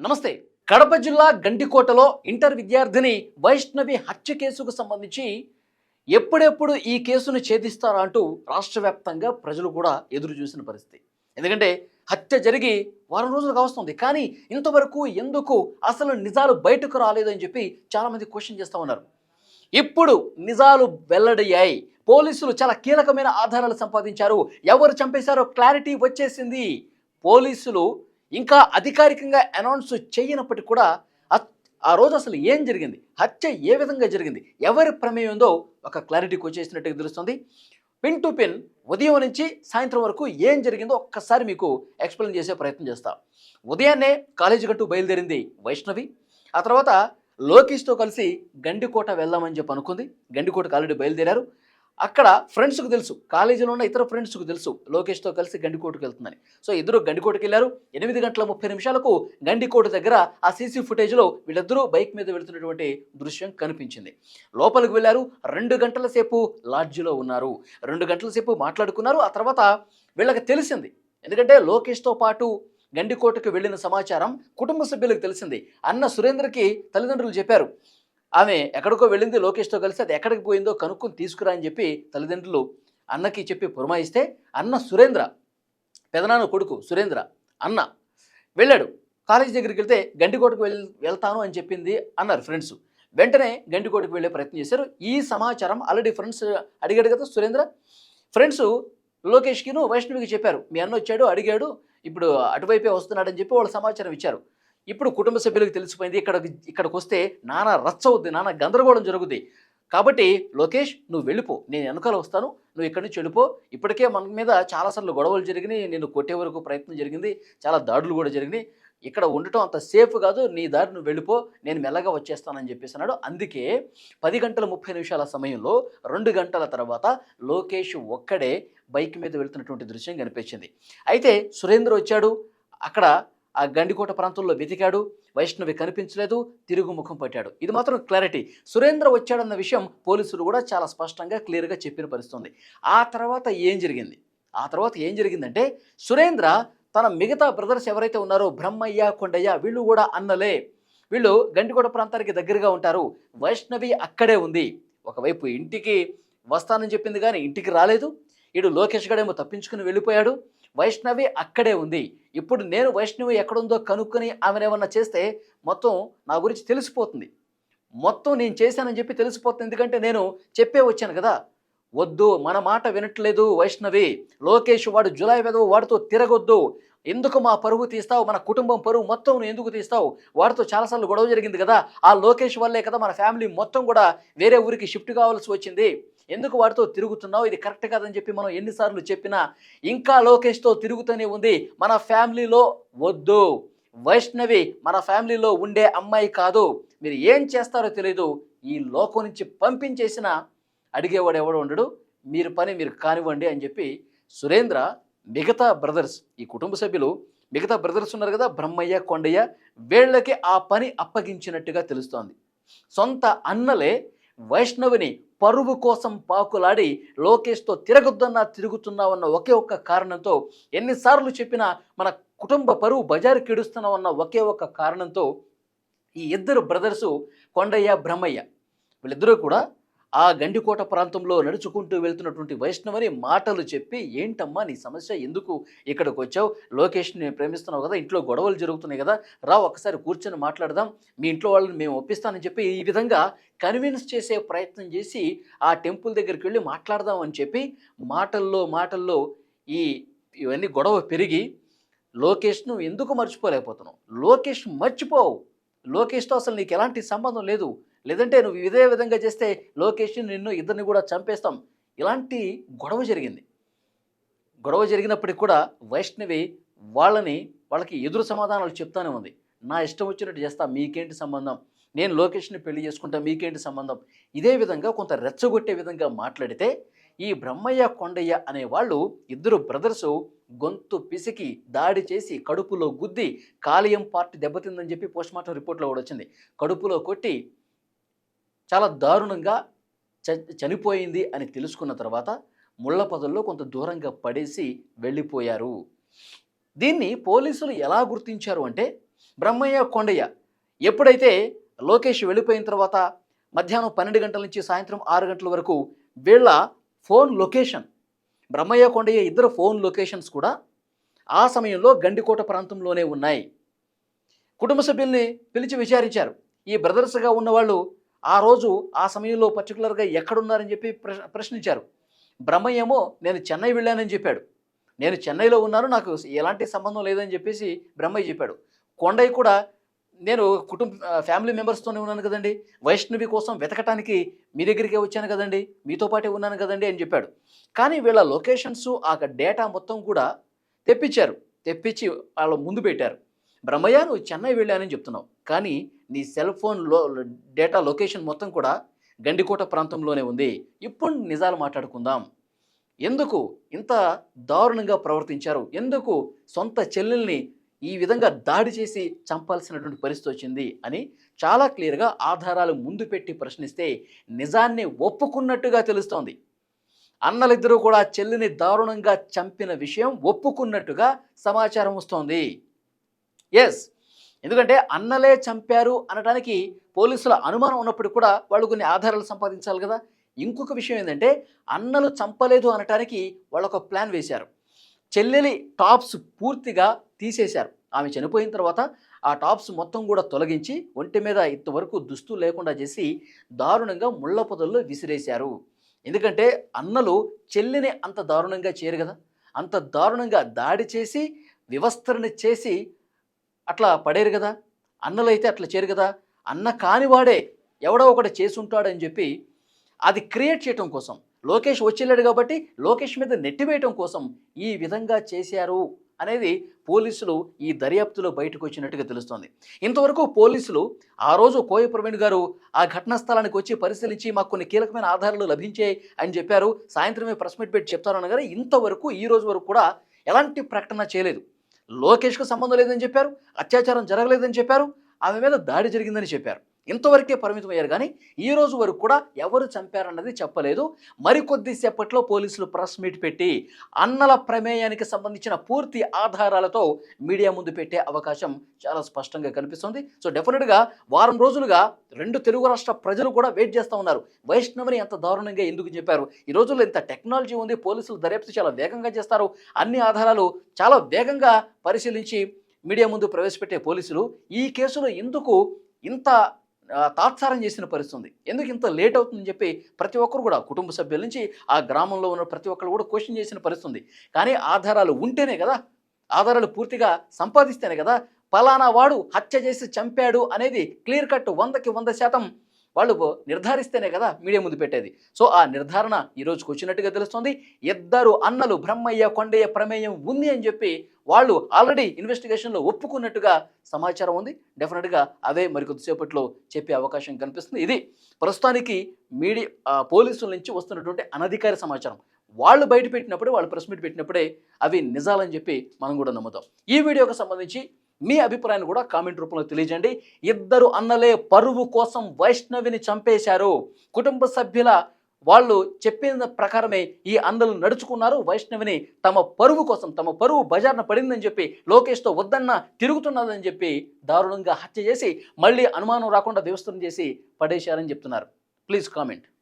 నమస్తే. కడప జిల్లా గండికోటలో ఇంటర్ విద్యార్థిని వైష్ణవి హత్య కేసుకు సంబంధించి ఎప్పుడెప్పుడు ఈ కేసును ఛేదిస్తారా అంటూ రాష్ట్ర వ్యాప్తంగా ప్రజలు కూడా ఎదురు చూసిన పరిస్థితి. ఎందుకంటే హత్య జరిగి వారం రోజులు కావస్తుంది, కానీ ఇంతవరకు ఎందుకు అసలు నిజాలు బయటకు రాలేదు అని చెప్పి చాలామంది క్వశ్చన్ చేస్తూ ఉన్నారు. ఇప్పుడు నిజాలు వెల్లడయ్యాయి. పోలీసులు చాలా కీలకమైన ఆధారాలు సంపాదించారు. ఎవరు చంపేశారో క్లారిటీ వచ్చేసింది. పోలీసులు ఇంకా అధికారికంగా అనౌన్స్ చేయనప్పటికీ కూడా ఆ రోజు అసలు ఏం జరిగింది, హత్య ఏ విధంగా జరిగింది, ఎవరి ప్రమేయం ఉందో ఒక క్లారిటీకి వచ్చేసినట్టుగా తెలుస్తుంది. పిన్ టు పిన్ ఉదయం నుంచి సాయంత్రం వరకు ఏం జరిగిందో ఒక్కసారి మీకు ఎక్స్ప్లెయిన్ చేసే ప్రయత్నం చేస్తా. ఉదయాన్నే కాలేజీ గట్టు బయలుదేరింది వైష్ణవి. ఆ తర్వాత లోకేష్తో కలిసి గండికోట వెళ్దామని చెప్పి అనుకుంది. గండికోటకు ఆల్రెడీ బయలుదేరారు. అక్కడ ఫ్రెండ్స్కు తెలుసు, కాలేజీలో ఉన్న ఇతర ఫ్రెండ్స్కు తెలుసు లోకేష్తో కలిసి గండికోటకు వెళ్తుందని. సో ఇద్దరు గండికోటకి వెళ్ళారు. 8:30 గండికోట దగ్గర ఆ సీసీ ఫుటేజ్లో వీళ్ళిద్దరూ బైక్ మీద వెళుతున్నటువంటి దృశ్యం కనిపించింది. లోపలికి వెళ్ళారు. 2 గంటల సేపు లాడ్జిలో ఉన్నారు. 2 గంటల సేపు మాట్లాడుకున్నారు. ఆ తర్వాత వీళ్ళకి తెలిసింది, ఎందుకంటే లోకేష్తో పాటు గండికోటకు వెళ్ళిన సమాచారం కుటుంబ సభ్యులకు తెలిసింది. అన్న సురేంద్రకి తల్లిదండ్రులు చెప్పారు, ఆమె ఎక్కడికో వెళ్ళింది లోకేష్తో కలిసి, అది ఎక్కడికి పోయిందో కనుక్కొని తీసుకురా అని చెప్పి తల్లిదండ్రులు అన్నకి చెప్పి పురమాయిస్తే, అన్న సురేంద్ర, పెదనాన్న కొడుకు సురేంద్ర అన్న వెళ్ళాడు. కాలేజీ దగ్గరికి వెళ్తే గండికోటకు వెళ్తాను అని చెప్పింది అన్నారు ఫ్రెండ్స్. వెంటనే గండికోటకు వెళ్ళే ప్రయత్నం చేశారు. ఈ సమాచారం ఆల్రెడీ ఫ్రెండ్స్ అడిగాడు కదా సురేంద్ర. ఫ్రెండ్స్ లోకేష్కిను వైష్ణవికి చెప్పారు, మీ అన్న వచ్చాడు, అడిగాడు, ఇప్పుడు అటువైపే వస్తున్నాడని చెప్పి వాళ్ళు సమాచారం ఇచ్చారు. ఇప్పుడు కుటుంబ సభ్యులకు తెలిసిపోయింది, ఇక్కడికి వస్తే నానా రచ్చ అవుద్ది, నానా గందరగోళం జరుగుద్ది. కాబట్టి లోకేష్ నువ్వు వెళ్ళిపో, నేను వెనకాల వస్తాను, నువ్వు ఇక్కడి నుంచి వెళ్ళిపో. ఇప్పటికే మన మీద చాలాసార్లు గొడవలు జరిగినాయి, నేను కొట్టే వరకు ప్రయత్నం జరిగింది, చాలా దాడులు కూడా జరిగినాయి, ఇక్కడ ఉండటం అంత సేఫ్ కాదు, నీ దారి నువ్వు వెళ్ళిపో, నేను మెల్లగా వచ్చేస్తానని చెప్పేసి అన్నాడు. అందుకే 10:30 సమయంలో 2 గంటల తర్వాత లోకేష్ ఒక్కడే బైక్ మీద వెళ్తున్నటువంటి దృశ్యం కనిపించింది. అయితే సురేంద్ర వచ్చాడు. అక్కడ ఆ గండికోట ప్రాంతంలో వెతికాడు, వైష్ణవి కనిపించలేదు, తిరుగుముఖం పట్టాడు. ఇది మాత్రం క్లారిటీ. సురేంద్ర వచ్చాడన్న విషయం పోలీసులు కూడా చాలా స్పష్టంగా క్లియర్గా చెప్పిన పరిస్థితుంది. ఆ తర్వాత ఏం జరిగిందంటే సురేంద్ర తన మిగతా బ్రదర్స్ ఎవరైతే ఉన్నారో బ్రహ్మయ్య, కొండయ్య, వీళ్ళు కూడా అన్నలే. వీళ్ళు గండికోట ప్రాంతానికి దగ్గరగా ఉంటారు. వైష్ణవి అక్కడే ఉంది. ఒకవైపు ఇంటికి వస్తానని చెప్పింది కానీ ఇంటికి రాలేదు. ఇడు లోకేష్ గడేమో తప్పించుకుని వెళ్ళిపోయాడు. వైష్ణవి అక్కడే ఉంది. ఇప్పుడు నేను వైష్ణవి ఎక్కడుందో కనుక్కొని ఆమెనేమన్నా చేస్తే మొత్తం నా గురించి తెలిసిపోతుంది, మొత్తం నేను చేశానని చెప్పి తెలిసిపోతుంది. ఎందుకంటే నేను చెప్పే వచ్చాను కదా. వద్దు, మన మాట వినట్లేదు వైష్ణవి. లోకేష్ వాడు జులై వెదవు, వాడితో తిరగొద్దు. ఎందుకు మా పరువు తీస్తావు, మన కుటుంబం పరువు మొత్తం నువ్వు ఎందుకు తీస్తావు? వాడితో చాలాసార్లు గొడవ జరిగింది కదా, ఆ లోకేష్ వల్లే కదా మన ఫ్యామిలీ మొత్తం కూడా వేరే ఊరికి షిఫ్ట్ కావాల్సి వచ్చింది. ఎందుకు వాడితో తిరుగుతున్నావు, ఇది కరెక్ట్ కాదని చెప్పి మనం ఎన్నిసార్లు చెప్పినా ఇంకా లోకేష్తో తిరుగుతూనే ఉంది. మన ఫ్యామిలీలో వద్దు, వైష్ణవి మన ఫ్యామిలీలో ఉండే అమ్మాయి కాదు, మీరు ఏం చేస్తారో తెలియదు, ఈ లోకం నుంచి పంపించేసిన అడిగేవాడు ఎవడు ఉండడు, మీరు పని మీరు కానివ్వండి అని చెప్పి సురేంద్ర మిగతా బ్రదర్స్, ఈ కుటుంబ సభ్యులు మిగతా బ్రదర్స్ ఉన్నారు కదా బ్రహ్మయ్య, కొండయ్య, వీళ్ళకి ఆ పని అప్పగించినట్టుగా తెలుస్తోంది. సొంత అన్నలే వైష్ణవిని పరువు కోసం పాకులాడి లోకేష్తో తిరుగుతున్నావన్న ఒకే ఒక్క కారణంతో, ఎన్నిసార్లు చెప్పినా మన కుటుంబ పరువు బజారు కెడుస్తున్నామన్న ఒకే ఒక్క కారణంతో ఈ ఇద్దరు బ్రదర్సు కొండయ్య, బ్రహ్మయ్య, వీళ్ళిద్దరూ కూడా ఆ గండికోట ప్రాంతంలో నడుచుకుంటూ వెళ్తున్నటువంటి వైష్ణవిని మాటలు చెప్పి, ఏంటమ్మా నీ సమస్య, ఎందుకు ఇక్కడికి వచ్చావు, లోకేష్ని ప్రేమిస్తున్నావు కదా, ఇంట్లో గొడవలు జరుగుతున్నాయి కదా, రా ఒకసారి కూర్చొని మాట్లాడదాం, మీ ఇంట్లో వాళ్ళని మేము ఒప్పిస్తానని చెప్పి ఈ విధంగా కన్విన్స్ చేసే ప్రయత్నం చేసి ఆ టెంపుల్ దగ్గరికి వెళ్ళి మాట్లాడదామని చెప్పి మాటల్లో ఇవన్నీ గొడవ పెరిగి లోకేష్ను ఎందుకు మర్చిపోలేకపోతున్నావు, లోకేష్ మర్చిపోవు, లోకేష్తో అసలు నీకు ఎలాంటి సంబంధం లేదు, లేదంటే నువ్వు ఇదే విధంగా చేస్తే లోకేష్ నిన్ను ఇద్దరిని కూడా చంపేస్తాం. ఇలాంటి గొడవ జరిగినప్పటికి కూడా వైష్ణవి వాళ్ళకి ఎదురు సమాధానాలు చెప్తానే ఉంది. నా ఇష్టం వచ్చినట్టు చేస్తా, మీకేంటి సంబంధం, నేను లోకేష్ని పెళ్లి చేసుకుంటా, మీకేంటి సంబంధం. ఇదే విధంగా కొంత రెచ్చగొట్టే విధంగా మాట్లాడితే ఈ బ్రహ్మయ్య, కొండయ్య అనే వాళ్ళు ఇద్దరు బ్రదర్సు గొంతు పిసికి దాడి చేసి కడుపులో గుద్ది, కాలేయం పార్ట్ దెబ్బతిందని చెప్పి పోస్ట్మార్టం రిపోర్ట్లో కూడా వచ్చింది, కడుపులో కొట్టి చాలా దారుణంగా చనిపోయింది అని తెలుసుకున్న తర్వాత ముళ్ళ పొదల్లో కొంత దూరంగా పడేసి వెళ్ళిపోయారు. దీన్ని పోలీసులు ఎలా గుర్తించారు అంటే, బ్రహ్మయ్య, కొండయ్య ఎప్పుడైతే లోకేష్ వెళ్ళిపోయిన తర్వాత మధ్యాహ్నం 12 గంటల నుంచి సాయంత్రం 6 గంటల వరకు వీళ్ళ ఫోన్ లొకేషన్, బ్రహ్మయ్య, కొండయ్య ఇద్దరు ఫోన్ లొకేషన్స్ కూడా ఆ సమయంలో గండికోట ప్రాంతంలోనే ఉన్నాయి. కుటుంబ సభ్యుల్ని పిలిచి విచారించారు. ఈ బ్రదర్స్గా ఉన్నవాళ్ళు ఆ రోజు ఆ సమయంలో పర్టికులర్గా ఎక్కడున్నారని చెప్పి ప్రశ్నించారు. బ్రహ్మయ్య ఏమో నేను చెన్నై వెళ్ళానని చెప్పాడు. నేను చెన్నైలో ఉన్నాను, నాకు ఎలాంటి సంబంధం లేదని చెప్పేసి బ్రహ్మయ్య చెప్పాడు. కొండయ్య కూడా నేను ఫ్యామిలీ మెంబర్స్తోనే ఉన్నాను కదండి, వైష్ణవి కోసం వెతకటానికి మీ దగ్గరికే వచ్చాను కదండి, మీతో పాటే ఉన్నాను కదండి అని చెప్పాడు. కానీ వీళ్ళ లొకేషన్స్ ఆ డేటా మొత్తం కూడా తెప్పించి వాళ్ళ ముందు పెట్టారు. బ్రహ్మయ్య నువ్వు చెన్నై వెళ్ళానని చెప్తున్నావు, కానీ నీ సెల్ ఫోన్లో డేటా లొకేషన్ మొత్తం కూడా గండికోట ప్రాంతంలోనే ఉంది. ఇప్పుడు నిజాలు మాట్లాడుకుందాం. ఎందుకు ఇంత దారుణంగా ప్రవర్తించారు? ఎందుకు సొంత చెల్లెల్ని ఈ విధంగా దాడి చేసి చంపాల్సినటువంటి పరిస్థితి వచ్చింది అని చాలా క్లియర్గా ఆధారాలు ముందు పెట్టి ప్రశ్నిస్తే నిజాన్ని ఒప్పుకున్నట్టుగా తెలుస్తోంది. అన్నలిద్దరూ కూడా చెల్లిని దారుణంగా చంపిన విషయం ఒప్పుకున్నట్టుగా సమాచారం వస్తోంది. ఎస్, ఎందుకంటే అన్నలే చంపారు అనడానికి పోలీసుల అనుమానం ఉన్నప్పుడు కూడా వాళ్ళు కొన్ని ఆధారాలు సంపాదించాలి కదా. ఇంకొక విషయం ఏంటంటే అన్నలు చంపలేదు అనటానికి వాళ్ళు ఒక ప్లాన్ వేశారు. చెల్లెలి టాప్స్ పూర్తిగా తీసేశారు. ఆమె చనిపోయిన తర్వాత ఆ టాప్స్ మొత్తం కూడా తొలగించి ఒంటి మీద ఇంతవరకు దుస్తులు లేకుండా చేసి దారుణంగా ముళ్ళ పొదల్లో విసిరేశారు. ఎందుకంటే అన్నలు చెల్లిని అంత దారుణంగా చేయరు కదా, అంత దారుణంగా దాడి చేసి వివస్త్రని చేసి అట్లా పడేరు కదా. అన్నలైతే అట్లా చేయరు కదా. అన్న కానివాడే ఎవడో ఒకటి చేసి ఉంటాడని చెప్పి అది క్రియేట్ చేయటం కోసం, లోకేష్ వచ్చేళ్ళాడు కాబట్టి లోకేష్ మీద నెట్టివేయటం కోసం ఈ విధంగా చేశారు అనేది పోలీసులు ఈ దర్యాప్తులో బయటకు వచ్చినట్టుగా తెలుస్తోంది. ఇంతవరకు పోలీసులు ఆ రోజు కోయ ప్రవీణ్ గారు ఆ ఘటనా స్థలానికి వచ్చి పరిశీలించి మాకు కొన్ని కీలకమైన ఆధారాలు లభించాయి అని చెప్పారు. సాయంత్రమే ప్రెస్ మీట్ పెట్టి చెప్తారనగానే ఇంతవరకు ఈ రోజు వరకు కూడా ఎలాంటి ప్రకటన చేయలేదు. లోకేష్కు సంబంధం లేదని చెప్పారు, అత్యాచారం జరగలేదని చెప్పారు, ఆమె మీద దాడి జరిగిందని చెప్పారు. ఇంతవరకే పరిమితమయ్యారు. కానీ ఈ రోజు వరకు కూడా ఎవరు చంపారన్నది చెప్పలేదు. మరికొద్దిసేపట్లో పోలీసులు ప్రెస్ మీట్ పెట్టి అన్నల ప్రమేయానికి సంబంధించిన పూర్తి ఆధారాలతో మీడియా ముందు పెట్టే అవకాశం చాలా స్పష్టంగా కనిపిస్తుంది. సో డెఫినెట్గా వారం రోజులుగా 2 తెలుగు రాష్ట్ర ప్రజలు కూడా వెయిట్ చేస్తూ ఉన్నారు. వైష్ణవిని ఎంత దారుణంగా ఎందుకు చెప్పారు? ఈ రోజుల్లో ఇంత టెక్నాలజీ ఉంది, పోలీసులు దర్యాప్తు చాలా వేగంగా చేస్తారు. అన్ని ఆధారాలు చాలా వేగంగా పరిశీలించి మీడియా ముందు ప్రవేశపెట్టే పోలీసులు ఈ కేసులో ఎందుకు ఇంత తాత్సారం చేసిన పరిస్థితి ఉంది, ఎందుకు ఇంత లేట్ అవుతుందని చెప్పి ప్రతి ఒక్కరు కూడా కుటుంబ సభ్యుల నుంచి ఆ గ్రామంలో ఉన్న ప్రతి ఒక్కరు కూడా క్వశ్చన్ చేసిన పరిస్థితి ఉంది. కానీ ఆధారాలు ఉంటేనే కదా, ఆధారాలు పూర్తిగా సంపాదిస్తేనే కదా పలానా వాడు హత్య చేసి చంపాడు అనేది క్లియర్ కట్ 100కి 100% వాళ్ళు నిర్ధారిస్తేనే కదా మీడియా ముందు పెట్టేది. సో ఆ నిర్ధారణ ఈ రోజుకి వచ్చినట్టుగా తెలుస్తుంది. ఇద్దరు అన్నలు బ్రహ్మయ్య, కొండయ్య ప్రమేయం ఉంది అని చెప్పి వాళ్ళు ఆల్రెడీ ఇన్వెస్టిగేషన్లో ఒప్పుకున్నట్టుగా సమాచారం ఉంది. డెఫినెట్గా అవే మరికొద్దిసేపట్లో చెప్పే అవకాశం కనిపిస్తుంది. ఇది ప్రస్తుతానికి పోలీసుల నుంచి వస్తున్నటువంటి అనధికార సమాచారం. వాళ్ళు బయట పెట్టినప్పుడే, వాళ్ళు ప్రెస్ మీట్ పెట్టినప్పుడే అవి నిజాలని చెప్పి మనం కూడా నమ్ముతాం. ఈ వీడియోకి సంబంధించి మీ అభిప్రాయాన్ని కూడా కామెంట్ రూపంలో తెలియజేయండి. ఇద్దరు అన్నలే పరువు కోసం వైష్ణవిని చంపేశారు. కుటుంబ సభ్యుల వాళ్ళు చెప్పిన ప్రకారమే ఈ అన్నలు నడుచుకున్నారు. వైష్ణవిని తమ పరువు కోసం, తమ పరువు బజార్న పడిందని చెప్పి లోకేష్తో వద్దన్న తిరుగుతున్నదని చెప్పి దారుణంగా హత్య చేసి మళ్ళీ అనుమానం రాకుండా దేవస్థానం చేసి పడేశారని చెప్తున్నారు. Please comment.